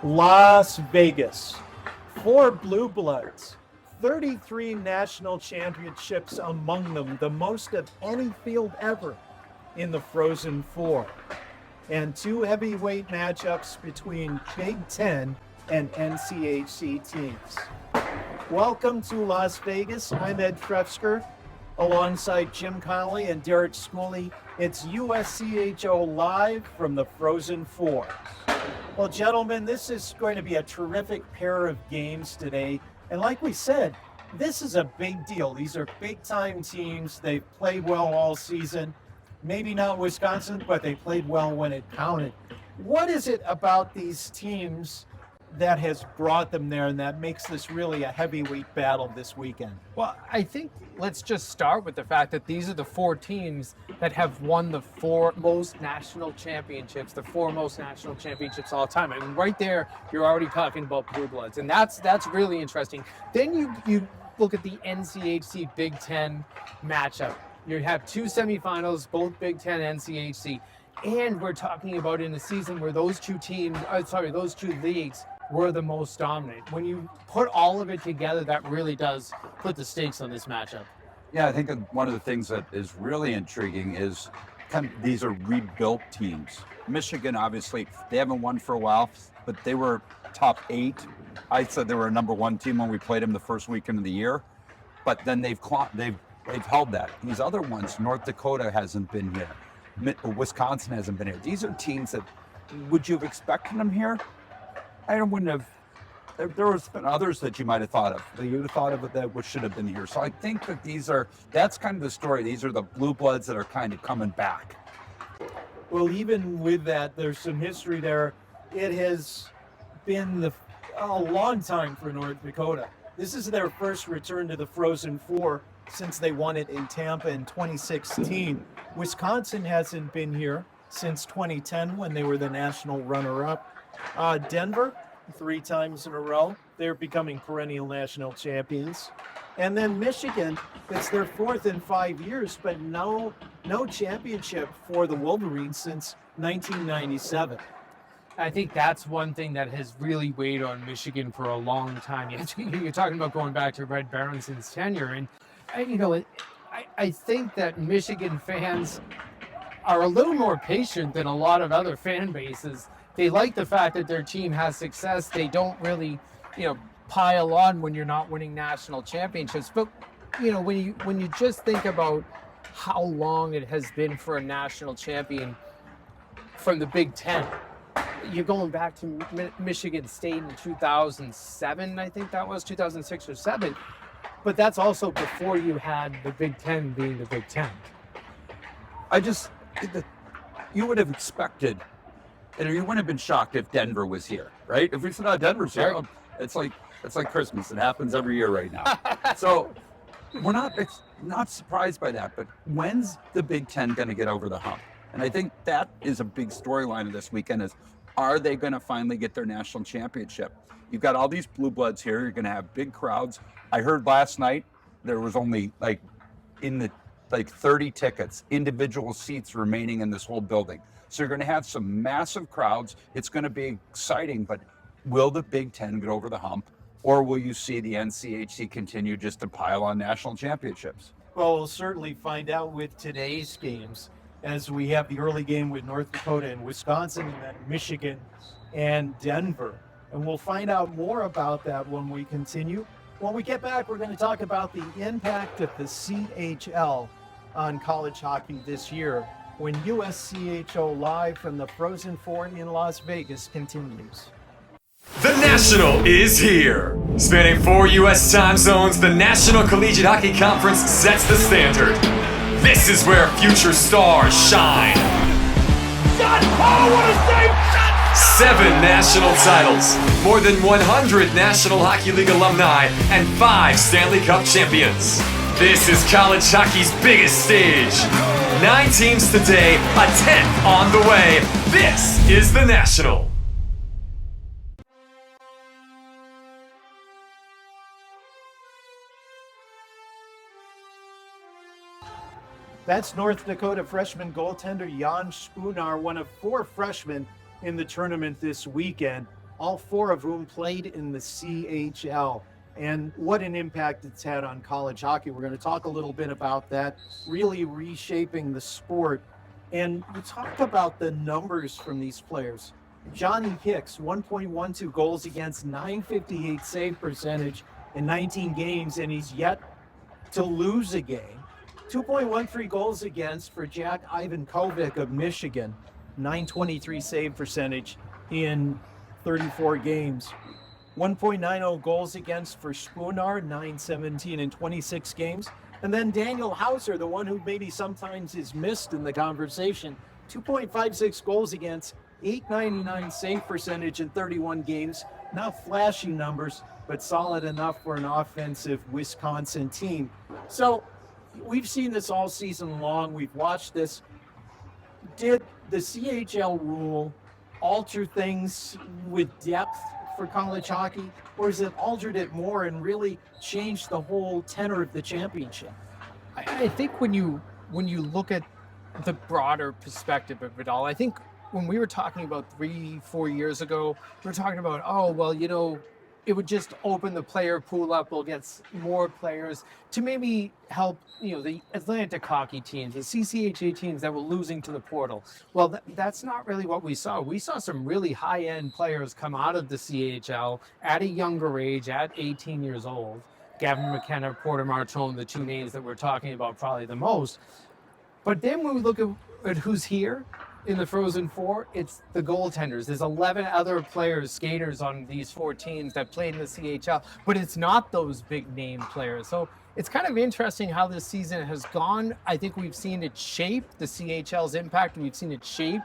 Las Vegas, 4 Blue Bloods, 33 national championships among them, the most of any field ever in the Frozen Four, and 2 heavyweight matchups between Big Ten and NCHC teams. Welcome to Las Vegas. I'm Ed Trefsker, alongside Jim Connolly and Derek Schooley. It's USCHO Live from the Frozen Four. Well, gentlemen, this is going to be a terrific pair of games today. And like we said, this is a big deal. These are big-time teams. They've played well all season. Maybe not Wisconsin, but they played well when it counted. What is it about these teams that has brought them there and that makes this really a heavyweight battle this weekend? Well, I think let's just start with the fact that these are the 4 teams that have won the 4 most national championships, the 4 most national championships all time. I mean, right there, you're already talking about Blue Bloods, and that's really interesting. Then you look at the NCHC Big Ten matchup. You have 2 semifinals, both Big Ten and NCHC, and we're talking about in a season where those two leagues were the most dominant. When you put all of it together, that really does put the stakes on this matchup. Yeah, I think one of the things that is really intriguing is these are rebuilt teams. Michigan, obviously, they haven't won for a while, but they were top 8. I said they were a number 1 team when we played them the first weekend of the year, but then they've held that. These other ones, North Dakota hasn't been here. Wisconsin hasn't been here. These are teams that, would you have expected them here? I wouldn't have. There was been others that you might have thought of. That you would have thought of that should have been here. So I think that that's kind of the story. These are the Blue Bloods that are kind of coming back. Well, even with that, there's some history there. It has been a long time for North Dakota. This is their first return to the Frozen Four since they won it in Tampa in 2016. Wisconsin hasn't been here since 2010 when they were the national runner-up. Denver, 3 times in a row. They're becoming perennial national champions. And then Michigan, it's their 4th in 5 years, but no championship for the Wolverines since 1997. I think that's one thing that has really weighed on Michigan for a long time. You're talking about going back to Red Berenson's tenure. And, I think that Michigan fans are a little more patient than a lot of other fan bases. They like the fact that their team has success. They don't really, pile on when you're not winning national championships. But, when you just think about how long it has been for a national champion from the Big Ten, you're going back to Michigan State in 2007, I think that was 2006 or 7. But that's also before you had the Big Ten being the Big Ten. You would have expected. And you wouldn't have been shocked if Denver was here, right? If we said, Denver's here, it's like Christmas. It happens every year right now. So we're not surprised by that. But when's the Big Ten going to get over the hump? And I think that is a big storyline of this weekend is, are they going to finally get their national championship? You've got all these Blue Bloods here. You're going to have big crowds. I heard last night there was only 30 tickets, individual seats remaining in this whole building. So you're going to have some massive crowds. It's going to be exciting, but will the Big Ten get over the hump, or will you see the NCHC continue just to pile on national championships? Well, we'll certainly find out with today's games, as we have the early game with North Dakota and Wisconsin, and then Michigan and Denver. And we'll find out more about that when we continue. When we get back, we're going to talk about the impact of the CHL on college hockey this year, when USCHO Live from the Frozen Four in Las Vegas continues. The National is here. Spanning 4 U.S. time zones, the National Collegiate Hockey Conference sets the standard. This is where future stars shine. Shot! Oh, what a save! 7 national titles, more than 100 National Hockey League alumni, and 5 Stanley Cup champions. This is college hockey's biggest stage. 9 teams today, a 10th on the way. This is the National. That's North Dakota freshman goaltender Jan Spunar, one of 4 freshmen in the tournament this weekend. all 4 of whom played in the CHL. And what an impact it's had on college hockey. We're going to talk a little bit about that, really reshaping the sport. And we talked about the numbers from these players. Johnny Hicks, 1.12 goals against, 958 save percentage in 19 games, and he's yet to lose a game. 2.13 goals against for Jack Ivankovic of Michigan, 923 save percentage in 34 games. 1.90 goals against for Spoonar, 917 in 26 games. And then Daniel Hauser, the one who maybe sometimes is missed in the conversation, 2.56 goals against, 899 save percentage in 31 games. Not flashy numbers, but solid enough for an offensive Wisconsin team. So we've seen this all season long. We've watched this. Did the CHL rule alter things with depth for college hockey, or has it altered it more and really changed the whole tenor of the championship? I think when you look at the broader perspective of it all, I think when we were talking about 3-4 years ago, we were talking about, oh, well, it would just open the player pool up. We'll get more players to maybe help, the Atlantic hockey teams, the CCHA teams that were losing to the portal. Well, that's not really what we saw. We saw some really high-end players come out of the CHL at a younger age, at 18 years old. Gavin McKenna, Porter Martone, the 2 names that we're talking about probably the most. But then when we look at who's here in the Frozen Four, it's the goaltenders. There's 11 other players, skaters on these 4 teams that played in the CHL, but it's not those big name players. So it's kind of interesting how this season has gone. I think we've seen it shape the CHL's impact. We've seen it shape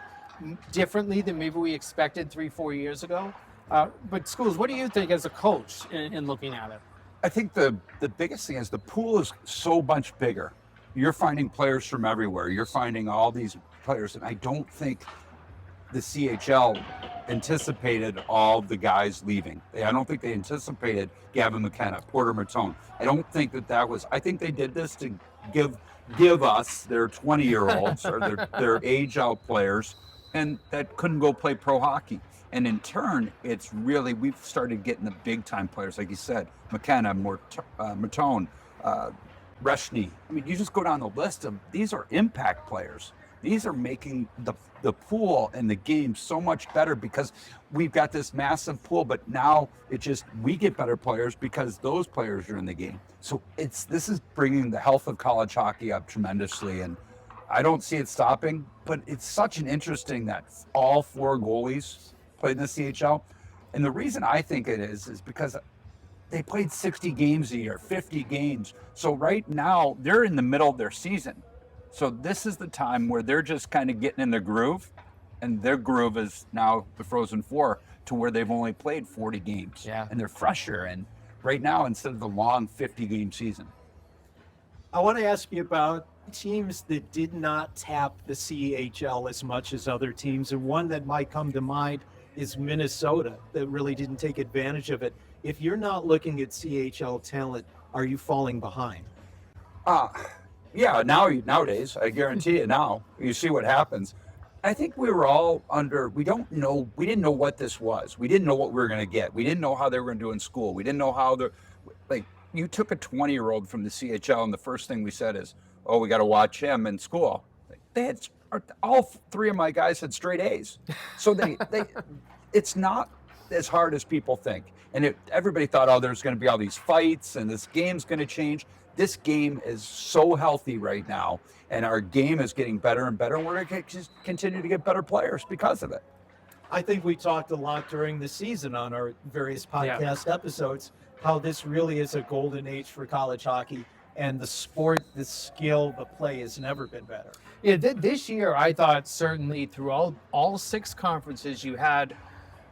differently than maybe we expected 3-4 years ago. But Schools, what do you think as a coach in looking at it? I think the biggest thing is the pool is so much bigger. You're finding players from everywhere. You're finding all these players, and I don't think the CHL anticipated all the guys leaving. I don't think they anticipated Gavin McKenna, Porter Martone. I don't think that was. I think they did this to give us their 20-year-olds or their age-out players, and that couldn't go play pro hockey. And in turn, it's really, we've started getting the big-time players, like you said, McKenna, Martone, Reshny. I mean, you just go down the list of, these are impact players. These are making the pool and the game so much better because we've got this massive pool, but now we get better players because those players are in the game. So this is bringing the health of college hockey up tremendously, and I don't see it stopping, but it's such an interesting that all 4 goalies played in the CHL. And the reason I think it is because they played 60 games a year, 50 games. So right now they're in the middle of their season. So this is the time where they're just kind of getting in their groove, and their groove is now the Frozen Four, to where they've only played 40 games. Yeah. And they're fresher. And right now, instead of the long 50-game season. I want to ask you about teams that did not tap the CHL as much as other teams, and one that might come to mind is Minnesota, that really didn't take advantage of it. If you're not looking at CHL talent, are you falling behind? Yeah, nowadays, I guarantee you now, you see what happens. I think we were all we didn't know what this was. We didn't know what we were going to get. We didn't know how they were going to do in school. We didn't know how you took a 20-year-old from the CHL, and the first thing we said is, oh, we got to watch him in school. They had, all 3 of my guys had straight A's. So it's not as hard as people think. And everybody thought, oh, there's going to be all these fights and this game's going to change. This game is so healthy right now, and our game is getting better and better, and we're going to continue to get better players because of it. I think we talked a lot during the season on our various podcast episodes, how this really is a golden age for college hockey, and the sport, the skill, the play has never been better. Yeah, this year I thought certainly through all 6 conferences you had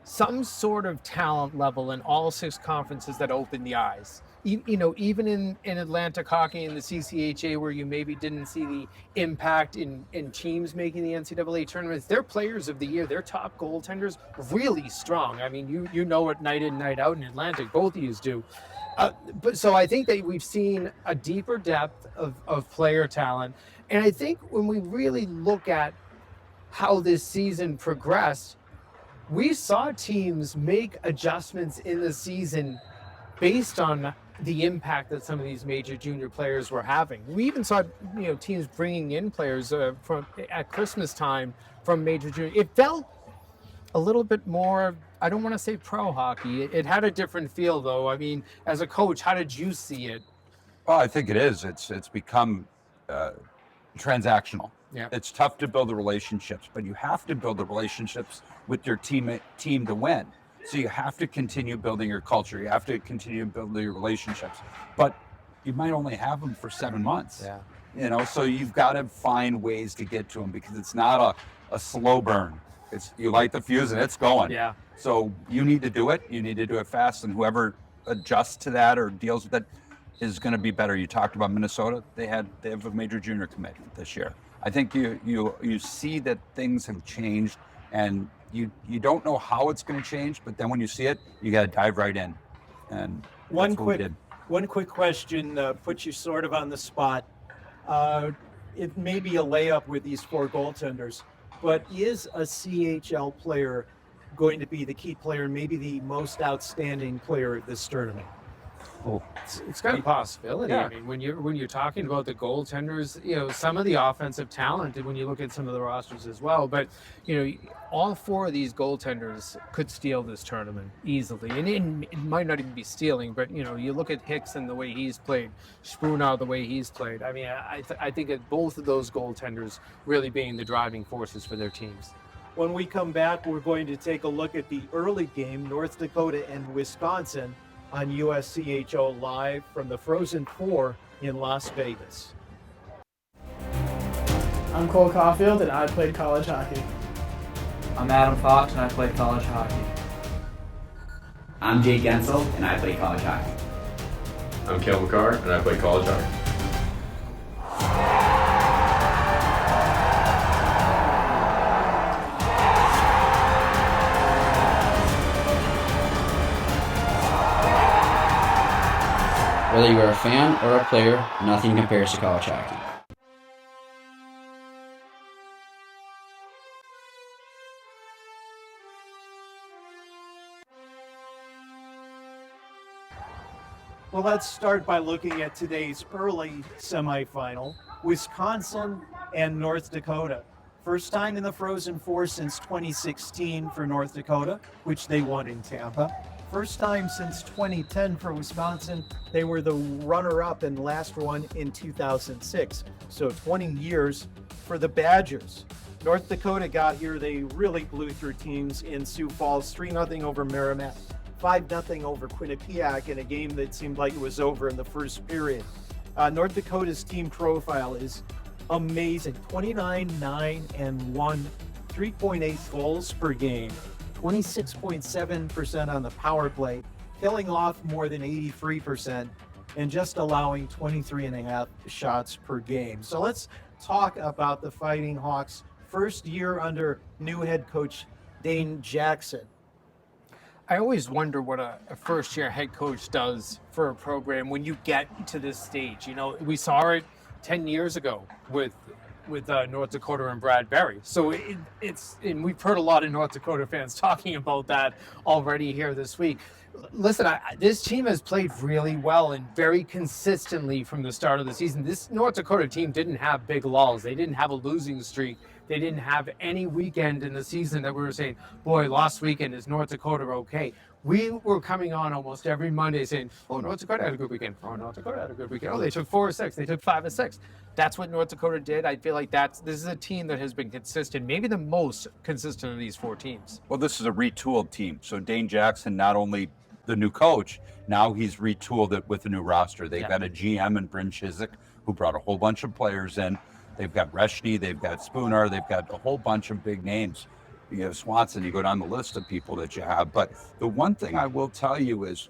some sort of talent level in all 6 conferences that opened the eyes. Even in Atlantic hockey and the CCHA, where you maybe didn't see the impact in teams making the NCAA tournaments, their players of the year, their top goaltenders, really strong. I mean, you know it night in, night out in Atlantic, both of you do. But so I think that we've seen a deeper depth of player talent. And I think when we really look at how this season progressed, we saw teams make adjustments in the season based on the impact that some of these major junior players were having. We even saw, teams bringing in players from at Christmas time from major junior. It felt a little bit more, I don't want to say pro hockey. It had a different feel, though. I mean, as a coach, how did you see it? Well, I think it is. It's become transactional. Yeah. It's tough to build the relationships, but you have to build the relationships with your team to win. So you have to continue building your culture. You have to continue building your relationships, but you might only have them for 7 months. Yeah. So you've got to find ways to get to them, because it's not a slow burn. It's, you light the fuse and it's going. Yeah. So you need to do it. You need to do it fast, and whoever adjusts to that or deals with it is going to be better. You talked about Minnesota. They have a major junior commitment this year. I think you see that things have changed, and you don't know how it's going to change, but then when you see it, you got to dive right in. And One quick question puts you sort of on the spot. It may be a layup with these 4 goaltenders, but is a CHL player going to be the key player, maybe the most outstanding player of this tournament? Oh, it's got a possibility. Yeah. I mean, when you're talking about the goaltenders, some of the offensive talent, and when you look at some of the rosters as well, but all 4 of these goaltenders could steal this tournament easily, and it might not even be stealing, but you look at Hicks and the way he's played, Spooner the way he's played. I mean, I think of both of those goaltenders really being the driving forces for their teams. When we come back, we're going to take a look at the early game, North Dakota and Wisconsin, on USCHO Live from the Frozen Four in Las Vegas. I'm Cole Caulfield, and I played college hockey. I'm Adam Fox, and I played college hockey. I'm Jake Gensel, and I played college hockey. I'm Kel McCarr, and I played college hockey. Whether you are a fan or a player, nothing compares to college hockey. Well, let's start by looking at today's early semifinal, Wisconsin and North Dakota. First time in the Frozen Four since 2016 for North Dakota, which they won in Tampa. First time since 2010 for Wisconsin. They were the runner-up and last one in 2006. So 20 years for the Badgers. North Dakota got here. They really blew through teams in Sioux Falls, 3-0 over Merrimack, 5-0 over Quinnipiac in a game that seemed like it was over in the first period. North Dakota's team profile is amazing. 29-9-1, 3.8 goals per game. 26.7% on the power play, killing off more than 83%, and just allowing 23.5 shots per game. So let's talk about the Fighting Hawks' first year under new head coach Dane Jackson. I always wonder what a first-year head coach does for a program when you get to this stage. We saw it 10 years ago with North Dakota and Brad Berry. So and we've heard a lot of North Dakota fans talking about that already here this week. Listen, this team has played really well and very consistently from the start of the season. This North Dakota team didn't have big lulls. They didn't have a losing streak. They didn't have any weekend in the season that we were saying, boy, last weekend, is North Dakota okay? We were coming on almost every Monday saying, oh, North Dakota had a good weekend. Oh, North Dakota had a good weekend. Oh, they took 4 of 6. They took 5 of 6. That's what North Dakota did. I feel like this is a team that has been consistent, maybe the most consistent of these 4 teams. Well, this is a retooled team. So Dane Jackson, not only the new coach, now he's retooled it with a new roster. They've got a GM in Bryn Chiswick who brought a whole bunch of players in. They've got Reshny, they've got Spooner, they've got a whole bunch of big names. You have Swanson, you go down the list of people that you have. But the one thing I will tell you is,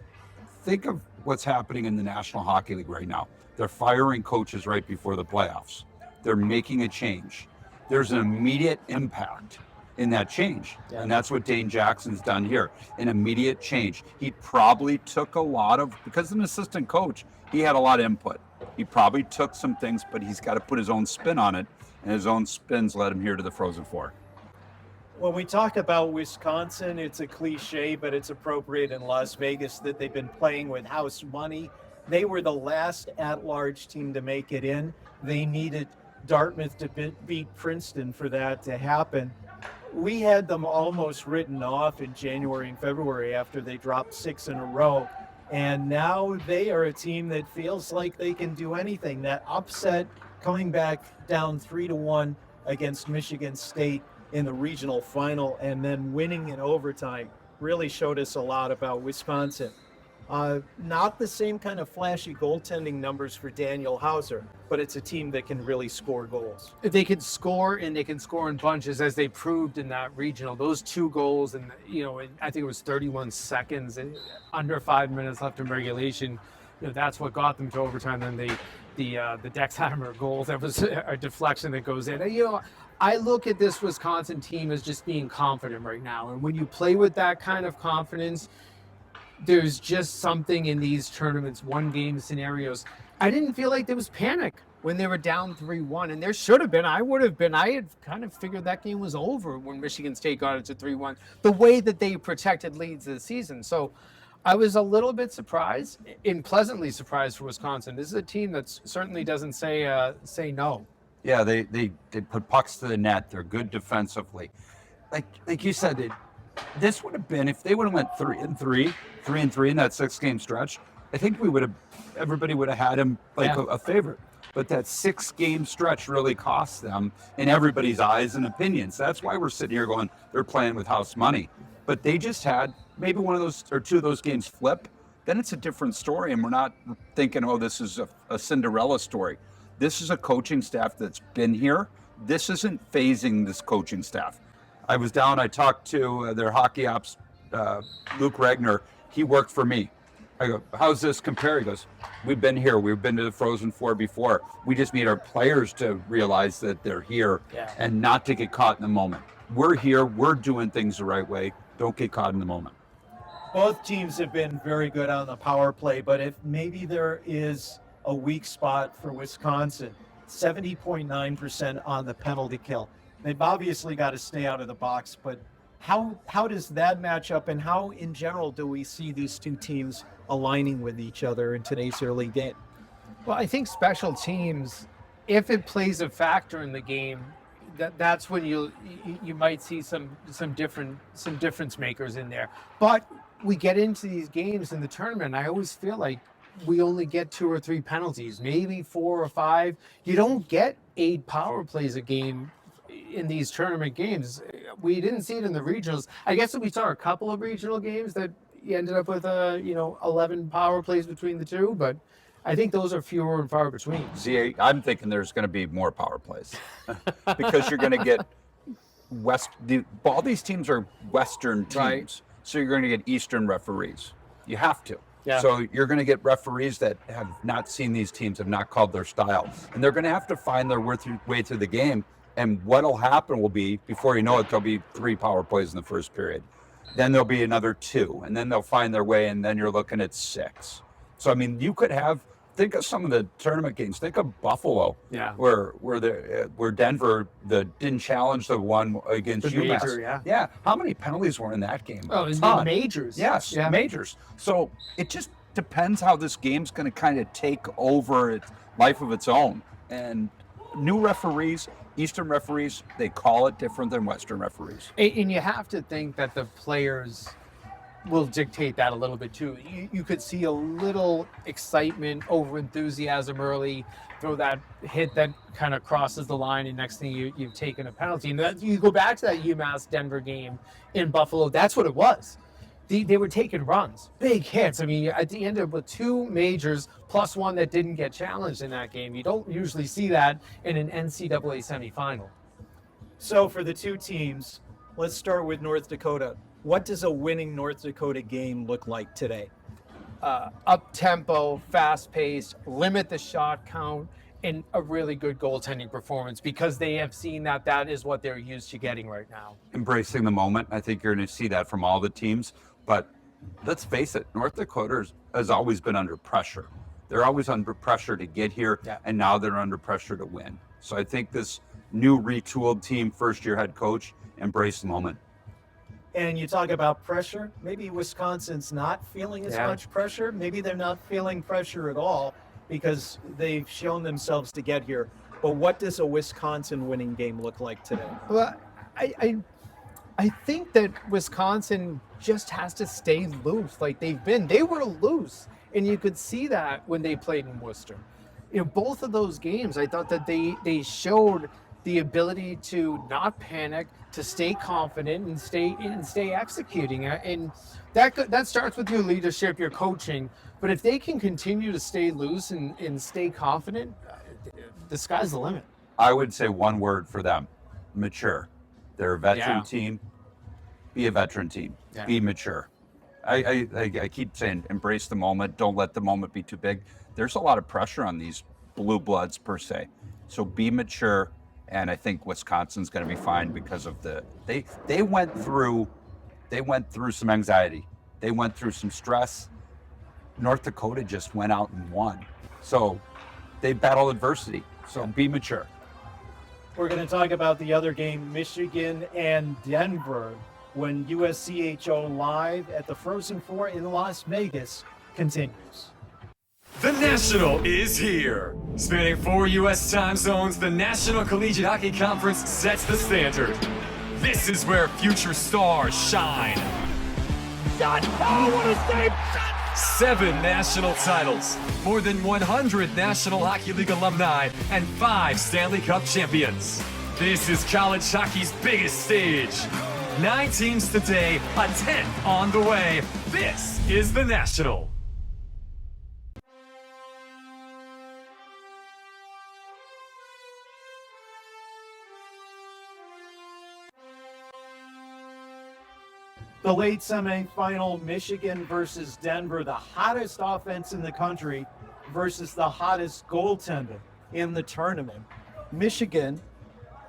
think of what's happening in the National Hockey League right now. They're firing coaches right before the playoffs. They're making a change. There's an immediate impact in that change. Yeah. And that's what Dane Jackson's done here, an immediate change. He probably took a lot of, because an assistant coach, he had a lot of input. He probably took some things, but he's got to put his own spin on it, and his own spins led him here to the Frozen Four. When we talk about Wisconsin, it's a cliche, but it's appropriate in Las Vegas that they've been playing with house money. They were the last at-large team to make it in. They needed Dartmouth to beat Princeton for that to happen. We had them almost written off in January and February after they dropped 6 in a row. And now they are a team that feels like they can do anything. That upset coming back down 3-1 against Michigan State in the regional final and then winning in overtime really showed us a lot about Wisconsin. Not the same kind of flashy goaltending numbers for Daniel Hauser, but it's a team that can really score goals. They can score, and they can score in bunches, as they proved in that regional. Those 2 goals, and I think it was 31 seconds and under 5 minutes left in regulation. That's what got them to overtime. Then the Dexheimer goal, that was a deflection that goes in. I look at this Wisconsin team as just being confident right now, and when you play with that kind of confidence, there's just something in these tournaments, one-game scenarios. I didn't feel like there was panic when they were down 3-1, and there should have been. I would have been. I had kind of figured that game was over when Michigan State got it to 3-1, the way that they protected leads this season. So I was a little bit surprised, and pleasantly surprised for Wisconsin. This is a team that certainly doesn't say no. Yeah, they put pucks to the net. They're good defensively. Like you said, this would have been, if they would have went 3-3 in that 6-game stretch, I think everybody would have had them a favorite. But that 6-game stretch really cost them in everybody's eyes and opinions. That's why we're sitting here going, they're playing with house money. But they just had maybe one of those or 2 of those games flip. Then it's a different story, and we're not thinking, oh, this is a Cinderella story. This is a coaching staff that's been here. This isn't phasing this coaching staff. I was down, I talked to their hockey ops, Luke Regner. He worked for me. I go, how's this compare? He goes, we've been here. We've been to the Frozen Four before. We just need our players to realize that they're here and not to get caught in the moment. We're here. We're doing things the right way. Don't get caught in the moment. Both teams have been very good on the power play, but if maybe there is a weak spot for Wisconsin, 70.9% on the penalty kill. They've obviously got to stay out of the box, but how does that match up, and how in general do we see these 2 teams aligning with each other in today's early game? Well, I think special teams, if it plays a factor in the game, that's when you might see some difference makers in there. But we get into these games in the tournament, I always feel like we only get 2 or 3 penalties, maybe 4 or 5. You don't get 8 power plays a game in these tournament games. We didn't see it in the regionals. I guess we saw a couple of regional games that you ended up with 11 power plays between the 2, but I think those are fewer and far between. See, I'm thinking there's going to be more power plays because you're going to get all these teams are Western teams, right? So you're going to get Eastern referees. You have to. Yeah. So you're going to get referees that have not seen these teams, have not called their style, and they're going to have to find their way through the game. And what'll happen will be, before you know it, there'll be 3 power plays in the first period. Then there'll be another 2, and then they'll find their way, and then you're looking at 6. So, I mean, you could think of some of the tournament games. Think of Buffalo, where Denver didn't challenge the one against UMass. Major, yeah. How many penalties were in that game? Oh, in majors. Yes, majors. So it just depends how this game's going to kind of take over its life of its own. And new referees, Eastern referees, they call it different than Western referees. And you have to think that the players will dictate that a little bit too. You could see a little excitement, over enthusiasm early, throw that hit that kind of crosses the line, and next thing you've taken a penalty. And you go back to that UMass Denver game in Buffalo, that's what it was. They were taking runs, big hits. I mean, at the end of with 2 majors plus 1 that didn't get challenged in that game. You don't usually see that in an NCAA semifinal. So for the 2 teams, let's start with North Dakota. What does a winning North Dakota game look like today? Up-tempo, fast-paced, limit the shot count, and a really good goaltending performance, because they have seen that is what they're used to getting right now. Embracing the moment. I think you're going to see that from all the teams. But let's face it, North Dakota has always been under pressure. They're always under pressure to get here, and now they're under pressure to win. So I think this new retooled team, first-year head coach, embrace the moment. And you talk about pressure. Maybe Wisconsin's not feeling as much pressure. Maybe they're not feeling pressure at all because they've shown themselves to get here. But what does a Wisconsin winning game look like today? Well, I think that Wisconsin just has to stay loose like they've been. They were loose, and you could see that when they played in Worcester. Both of those games, I thought that they showed the ability to not panic, to stay confident and stay executing. And that starts with your leadership, your coaching. But if they can continue to stay loose and stay confident, the sky's the limit. I would say one word for them: mature. They're a veteran team. Be a veteran team. Yeah. Be mature. I keep saying embrace the moment. Don't let the moment be too big. There's a lot of pressure on these blue bloods per se. So be mature. And I think Wisconsin's going to be fine because of they went through some anxiety. They went through some stress. North Dakota just went out and won. So they battled adversity. So be mature. We're going to talk about the other game, Michigan and Denver, when USCHO Live at the Frozen Four in Las Vegas continues. The National is here. Spanning 4 U.S. time zones, the National Collegiate Hockey Conference sets the standard. This is where future stars shine. Shot! Oh, what a save! 7 national titles, more than 100 National Hockey League alumni, and 5 Stanley Cup champions. This is college hockey's biggest stage. 9 teams today, a 10th on the way. This is the National. The late semifinal, Michigan versus Denver, the hottest offense in the country versus the hottest goaltender in the tournament. Michigan,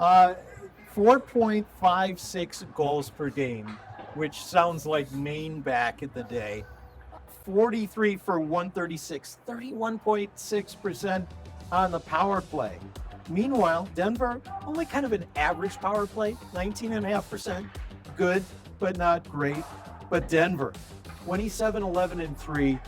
4.56 goals per game, which sounds like Maine back in the day. 43 for 136, 31.6% on the power play. Meanwhile, Denver, only kind of an average power play, 19.5%. Good, but not great. But Denver, 27, 11, and 3,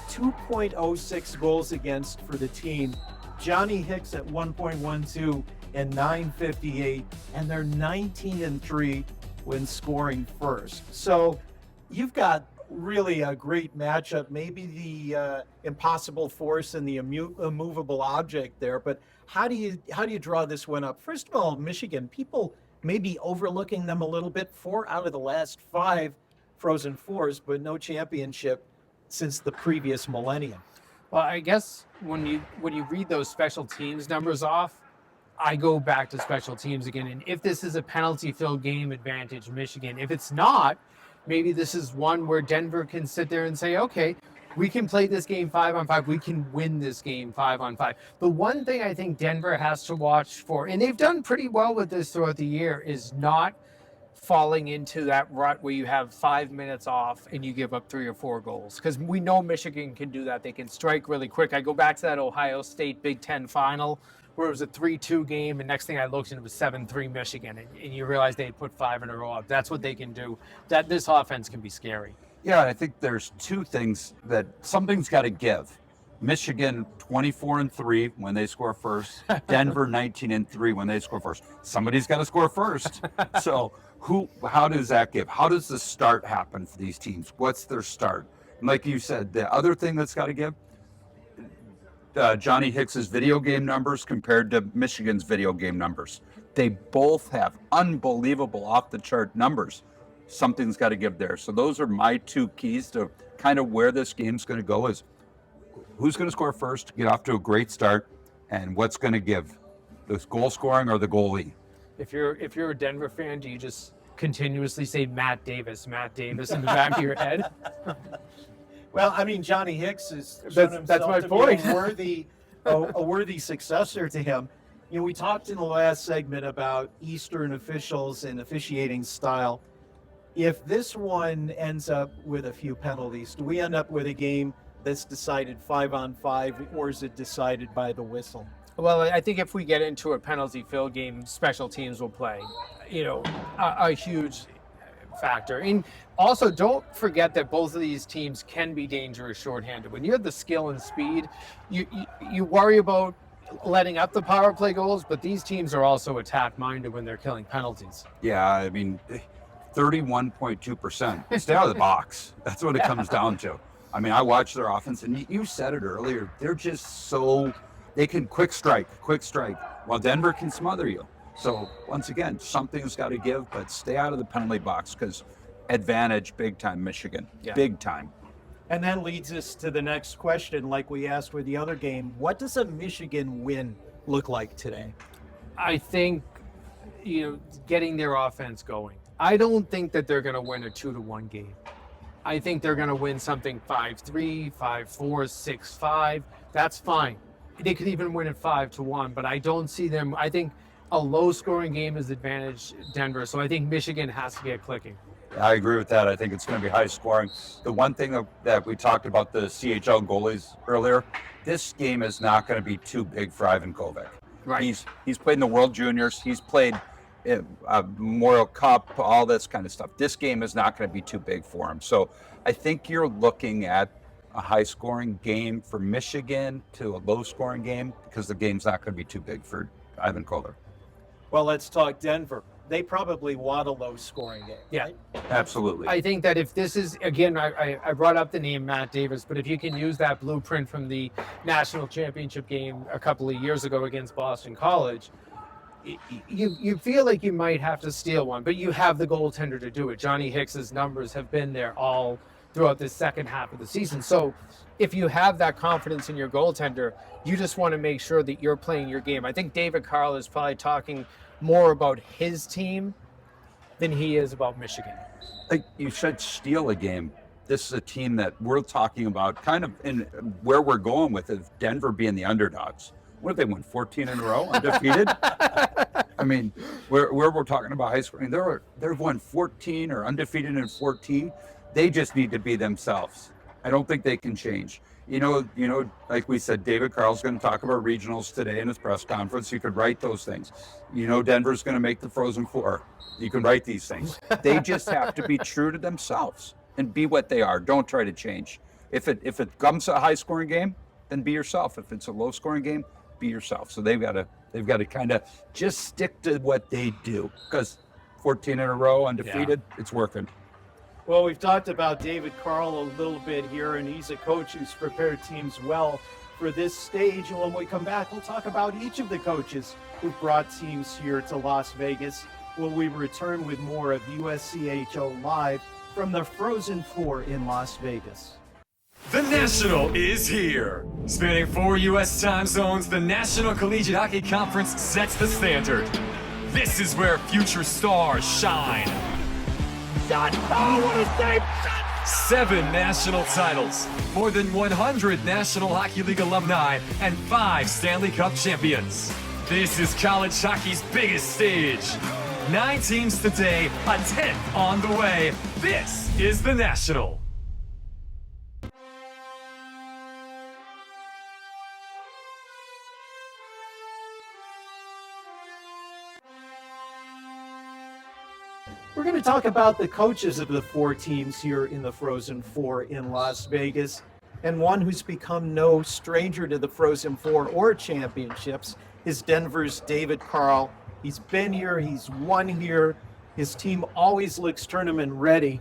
2.06 goals against for the team. Johnny Hicks at 1.12 and 9.58, and they're 19 and 3 when scoring first. So you've got really a great matchup, maybe the impossible force and the immovable object there. But how do you draw this one up? First of all, Michigan, people maybe overlooking them a little bit. 4 out of the last 5 Frozen Fours, but no championship since the previous millennium. Well, I guess when you read those special teams numbers off, I go back to special teams again. And if this is a penalty-filled game, advantage Michigan. If it's not, maybe this is one where Denver can sit there and say, okay, we can play this game 5-on-5. We can win this game 5-on-5. The one thing I think Denver has to watch for, and they've done pretty well with this throughout the year, is not falling into that rut where you have 5 minutes off and you give up 3 or 4 goals. Because we know Michigan can do that. They can strike really quick. I go back to that Ohio State Big Ten final where it was a 3-2 game, and next thing I looked and it was 7-3 Michigan, and you realize they had put 5 in a row up. That's what they can do. That this offense can be scary. Yeah, I think there's 2 things that something's got to give. Michigan 24 and 3 when they score first. Denver 19 and 3 when they score first. Somebody's got to score first. So how does that give? How does the start happen for these teams? What's their start? And like you said, the other thing that's got to give, Johnny Hicks's video game numbers compared to Michigan's video game numbers. They both have unbelievable off-the-chart numbers. Something's got to give there. So those are my 2 keys to kind of where this game's going to go, is who's going to score first, get off to a great start, and what's going to give, this goal scoring or the goalie. If you're a Denver fan, do you just continuously say Matt Davis in the back of your head? Well, I mean, Johnny Hicks is that's my point. A worthy successor to him. You know, we talked in the last segment about Eastern officials and officiating style. If this one ends up with a few penalties, do we end up with a game that's decided 5-on-5, or is it decided by the whistle? Well, I think if we get into a penalty field game, special teams will play, a huge factor. And also, don't forget that both of these teams can be dangerous shorthanded. When you have the skill and speed, you worry about letting up the power play goals, but these teams are also attack-minded when they're killing penalties. Yeah, I mean, 31.2%. Stay out of the box. That's what it comes down to. I mean, I watched their offense, and you said it earlier. They're just they can quick strike, while Denver can smother you. So once again, something's got to give, but stay out of the penalty box because advantage big time, Michigan. Yeah. Big time. And that leads us to the next question, like we asked with the other game. What does a Michigan win look like today? I think, getting their offense going. I don't think that they're going to win a 2-1 game. I think they're going to win something 5-3, 5-4, 6-5. That's fine. They could even win it 5-1, but I don't see them. I think a low-scoring game is advantage Denver, so I think Michigan has to get clicking. I agree with that. I think it's going to be high scoring. The one thing that we talked about the CHL goalies earlier, this game is not going to be too big for Ivan Kovac. Right. He's played in the World Juniors. He's played Memorial Cup, all this kind of stuff. This game is not going to be too big for him. So I think you're looking at a high-scoring game for Michigan to a low-scoring game because the game's not going to be too big for Ivan Kovac. Well, let's talk Denver. They probably want a low-scoring game. Yeah, right? Absolutely. I think that if this is, again, I brought up the name Matt Davis, but if you can use that blueprint from the national championship game a couple of years ago against Boston College, you feel like you might have to steal one, but you have the goaltender to do it. Johnny Hicks's numbers have been there all throughout the second half of the season. So if you have that confidence in your goaltender, you just want to make sure that you're playing your game. I think David Carl is probably talking more about his team than he is about Michigan. Like you said, steal a game. This is a team that we're talking about kind of in where we're going with it, Denver being the underdogs. What have they won, 14 in a row, undefeated? I mean, where we're talking about high scoring, they've won 14 or undefeated in 14. They just need to be themselves. I don't think they can change. Like we said, David Carl's going to talk about regionals today in his press conference. You could write those things. Denver's going to make the Frozen Four. You can write these things. They just have to be true to themselves and be what they are. Don't try to change. If it comes to a high scoring game, then be yourself. If it's a low scoring game, be yourself. So they've got to kind of just stick to what they do because 14 in a row undefeated, It's working. Well, we've talked about David Carl a little bit here, and he's a coach who's prepared teams well for this stage. And when we come back, we'll talk about each of the coaches who brought teams here to Las Vegas. Will we return with more of USCHO Live from the Frozen Four in Las Vegas? The National is here. Spanning 4 U.S. time zones, the National Collegiate Hockey Conference sets the standard. This is where future stars shine. Shot! Oh, what a save! Shot! 7 national titles, more than 100 National Hockey League alumni, and 5 Stanley Cup champions. This is college hockey's biggest stage. 9 teams today, a 10th on the way. This is the National. We're going to talk about the coaches of the 4 teams here in the Frozen Four in Las Vegas, and one who's become no stranger to the Frozen Four or championships is Denver's David Carl. He's been here, he's won here. His team always looks tournament ready.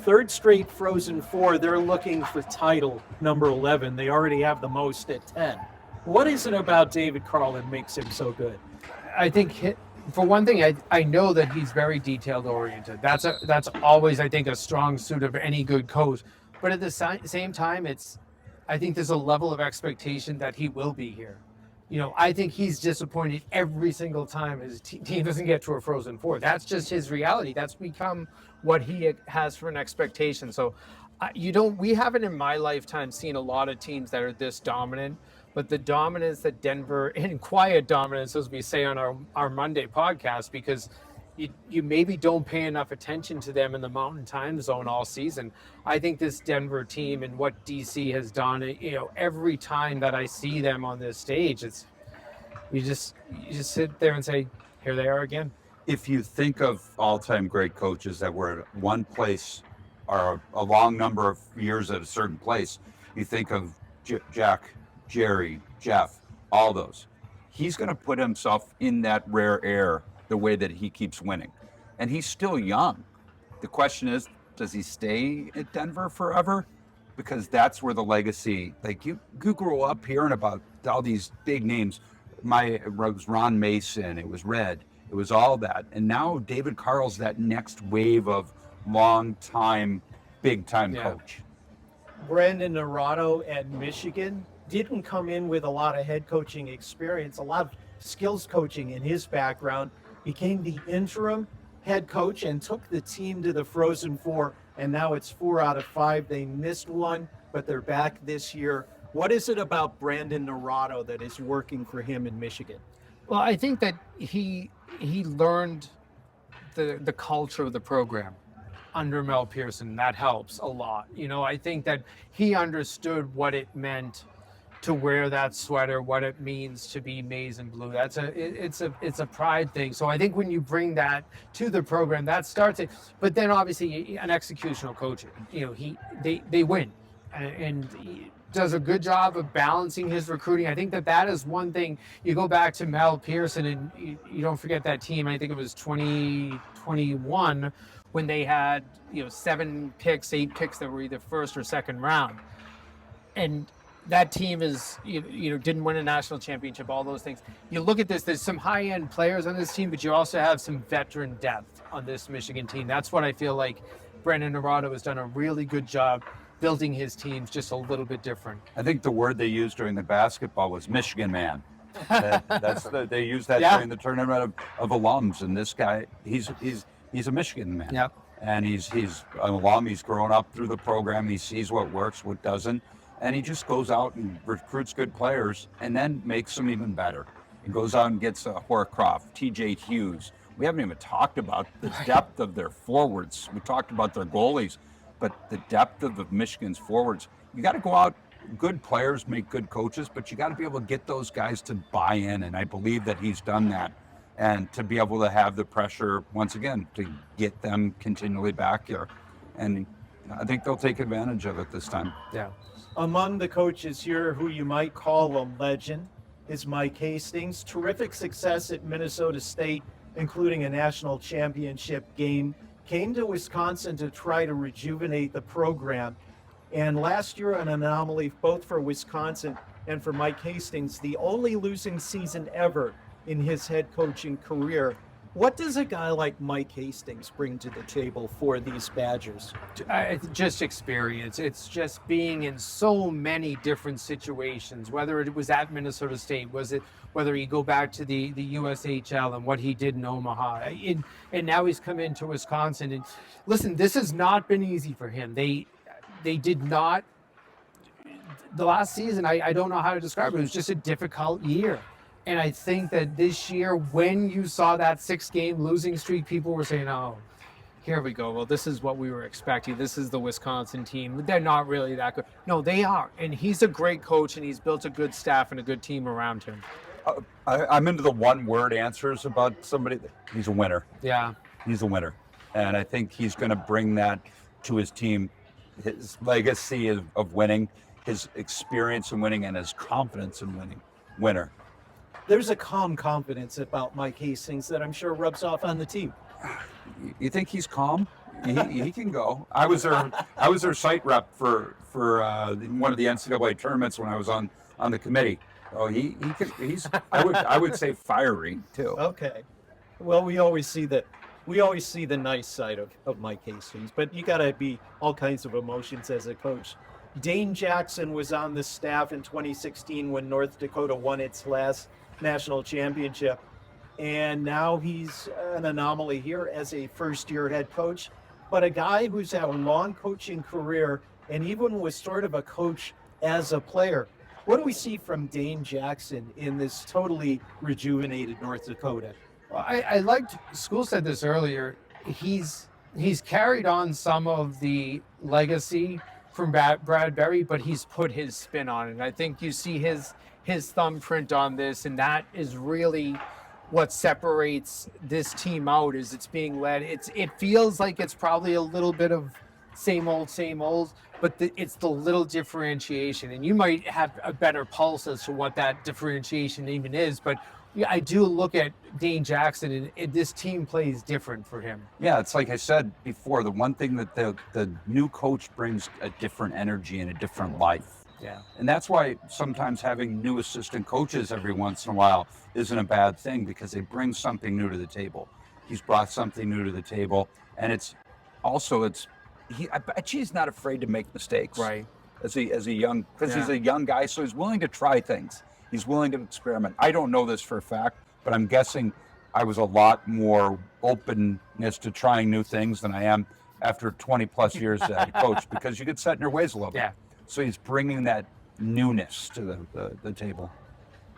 3rd straight Frozen Four, they're looking for title number 11. They already have the most at 10. What is it about David Carl that makes him so good? I think for one thing, I know that he's very detailed oriented. That's always, I think, a strong suit of any good coach. But at the same time, I think there's a level of expectation that he will be here. I think he's disappointed every single time his team doesn't get to a Frozen Four. That's just his reality. That's become what he has for an expectation. So, we haven't in my lifetime seen a lot of teams that are this dominant. But the dominance that Denver, and quiet dominance, as we say on our Monday podcast, because you maybe don't pay enough attention to them in the Mountain Time Zone all season. I think this Denver team and what DC has done, every time that I see them on this stage, you just sit there and say, here they are again. If you think of all-time great coaches that were at one place or a long number of years at a certain place, you think of Jack, Jerry, Jeff, all those. He's going to put himself in that rare air the way that he keeps winning. And he's still young. The question is, does he stay at Denver forever? Because that's where the legacy, like you grew up hearing about all these big names. It was Ron Mason, it was Red, it was all that. And now David Carl's that next wave of long-time, big-time coach. Brandon Naurato at Michigan didn't come in with a lot of head coaching experience, a lot of skills coaching in his background, became the interim head coach and took the team to the Frozen Four, and now it's 4 out of 5. They missed one, but they're back this year. What is it about Brandon Naurato that is working for him in Michigan? Well, I think that he learned the culture of the program under Mel Pearson. That helps a lot. I think that he understood what it meant to wear that sweater, what it means to be maize and blue. It's a pride thing. So I think when you bring that to the program, that starts it. But then obviously an executional coach, they win, and he does a good job of balancing his recruiting. I think that is one thing. You go back to Mel Pearson, and you don't forget that team. I think it was 2021 when they had 7 picks, 8 picks that were either first or second round, and that team is, didn't win a national championship, all those things. You look at this, there's some high-end players on this team, but you also have some veteran depth on this Michigan team. That's what I feel like Brandon Naurato has done a really good job building his teams just a little bit different. I think the word they used during the basketball was Michigan man. They used that during the tournament of alums, and this guy, he's a Michigan man. Yep. And he's an alum, he's grown up through the program, he sees what works, what doesn't. And he just goes out and recruits good players and then makes them even better. He goes out and gets Horcroft, TJ Hughes. We haven't even talked about the depth of their forwards. We talked about their goalies, but the depth of the Michigan's forwards. You got to go out, good players make good coaches, but you got to be able to get those guys to buy in. And I believe that he's done that. And to be able to have the pressure, once again, to get them continually back here. And I think they'll take advantage of it this time. Yeah. Among the coaches here who you might call a legend is Mike Hastings. Terrific success at Minnesota State, including a national championship game. Came to Wisconsin to try to rejuvenate the program. And last year, an anomaly both for Wisconsin and for Mike Hastings, the only losing season ever in his head coaching career. What does a guy like Mike Hastings bring to the table for these Badgers? Just experience. It's just being in so many different situations, whether it was at Minnesota State, whether you go back to the USHL and what he did in Omaha, and now he's come into Wisconsin. And listen, this has not been easy for him. They did not, the last season, I don't know how to describe it. It was just a difficult year. And I think that this year, when you saw that 6-game losing streak, people were saying, oh, here we go. Well, this is what we were expecting. This is the Wisconsin team. They're not really that good. No, they are. And he's a great coach, and he's built a good staff and a good team around him. I'm into the one-word answers about somebody. He's a winner. Yeah. He's a winner. And I think he's going to bring that to his team, his legacy of winning, his experience in winning, and his confidence in winning. Winner. There's a calm confidence about Mike Hastings that I'm sure rubs off on the team. You think he's calm? He can go. I was their site rep for one of the NCAA tournaments when I was on the committee. Oh, he's I would say fiery too. Okay. Well, we always see the nice side of Mike Hastings, but you got to be all kinds of emotions as a coach. Dane Jackson was on the staff in 2016 when North Dakota won its last national championship, and now he's an anomaly here as a first-year head coach, but a guy who's had a long coaching career and even was sort of a coach as a player. What do we see from Dane Jackson in this totally rejuvenated North Dakota? Well, I liked, School said this earlier, he's carried on some of the legacy from Brad Berry, but he's put his spin on it. And I think you see his his thumbprint on this, and that is really what separates this team out. Is it's being led. It feels like it's probably a little bit of same old, but it's the little differentiation, and you might have a better pulse as to what that differentiation even is. But yeah, I do look at Dane Jackson, and this team plays different for him. Yeah, it's like I said before, the one thing that the new coach brings a different energy and a different life. Yeah. And that's why sometimes having new assistant coaches every once in a while isn't a bad thing, because they bring something new to the table. He's brought something new to the table, and I bet he's not afraid to make mistakes. Right. As a young, because he's a young guy, so he's willing to try things. He's willing to experiment. I don't know this for a fact, but I'm guessing I was a lot more openness to trying new things than I am after 20 plus years as a coach, because you get set in your ways a little bit. So he's bringing that newness to the table.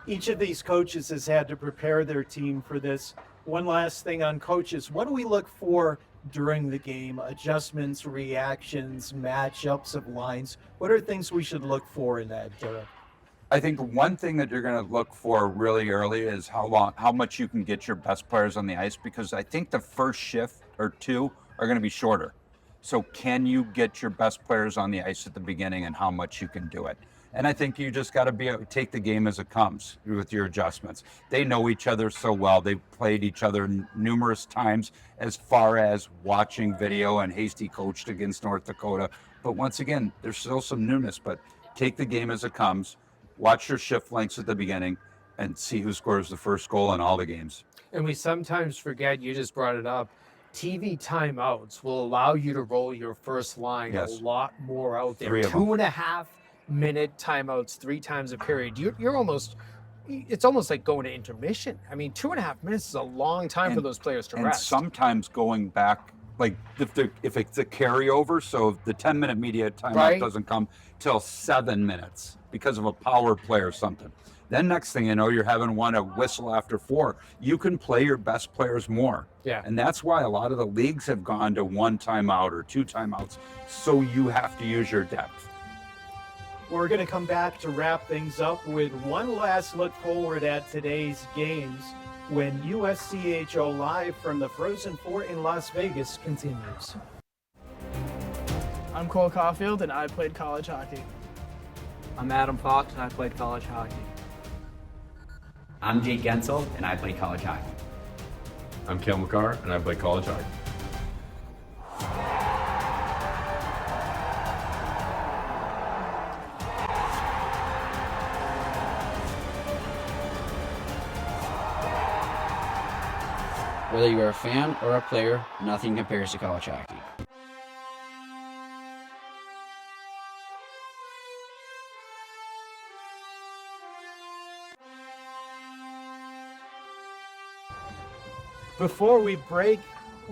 Each of these coaches has had to prepare their team for this. One last thing on coaches. What do we look for during the game? Adjustments, reactions, matchups of lines. What are things we should look for in that, Derek? I think one thing that you're going to look for really early is how much you can get your best players on the ice, because I think the first shift or two are going to be shorter. So can you get your best players on the ice at the beginning, and how much you can do it? And I think you just got to take the game as it comes with your adjustments. They know each other so well. They've played each other numerous times as far as watching video, and Hasty coached against North Dakota. But once again, there's still some newness, but take the game as it comes. Watch your shift lengths at the beginning and see who scores the first goal in all the games. And we sometimes forget, you just brought it up, TV timeouts will allow you to roll your first line a lot more out there. 2.5 minute timeouts 3 times a period. You're almost, it's almost like going to intermission. I mean, 2.5 minutes is a long time for those players to rest. And sometimes going back, like if it's a carryover, so the 10-minute media timeout doesn't come till 7 minutes because of a power play or something. Then next thing you know, you're having a whistle after 4. You can play your best players more. Yeah. And that's why a lot of the leagues have gone to 1 timeout or 2 timeouts. So you have to use your depth. We're going to come back to wrap things up with one last look forward at today's games when US CHL Live from the Frozen 4 in Las Vegas continues. I'm Cole Caulfield, and I played college hockey. I'm Adam Fox, and I played college hockey. I'm Jake Gensel, and I played college hockey. I'm Cale McCarr, and I played college hockey. Whether you are a fan or a player, nothing compares to college hockey. Before we break,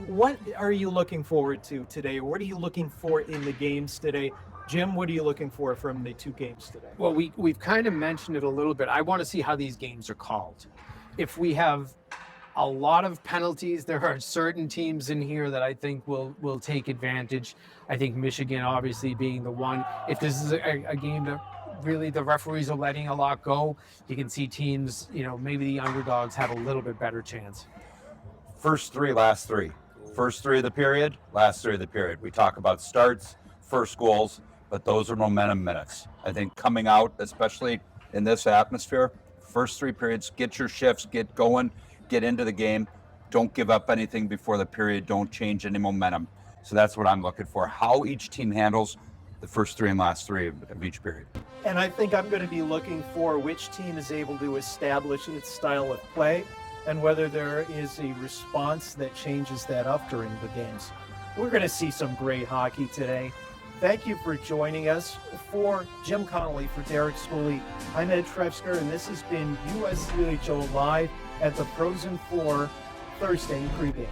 what are you looking forward to today? What are you looking for in the games today? Jim, what are you looking for from the 2 games today? Well, we've kind of mentioned it a little bit. I want to see how these games are called. If we have a lot of penalties, there are certain teams in here that I think will take advantage. I think Michigan obviously being the one. If this is a game that really the referees are letting a lot go, you can see teams, maybe the underdogs have a little bit better chance. First 3, last 3. First 3 of the period, last 3 of the period. We talk about starts, first goals, but those are momentum minutes. I think coming out, especially in this atmosphere, first 3 periods, get your shifts, get going, get into the game. Don't give up anything before the period. Don't change any momentum. So that's what I'm looking for, how each team handles the first 3 and last 3 of each period. And I think I'm going to be looking for which team is able to establish its style of play and whether there is a response that changes that up during the games. We're going to see some great hockey today. Thank you for joining us. For Jim Connolly, for Derek Schooley, I'm Ed Trefsker, and this has been USCHO Live at the Frozen 4 Thursday pregame.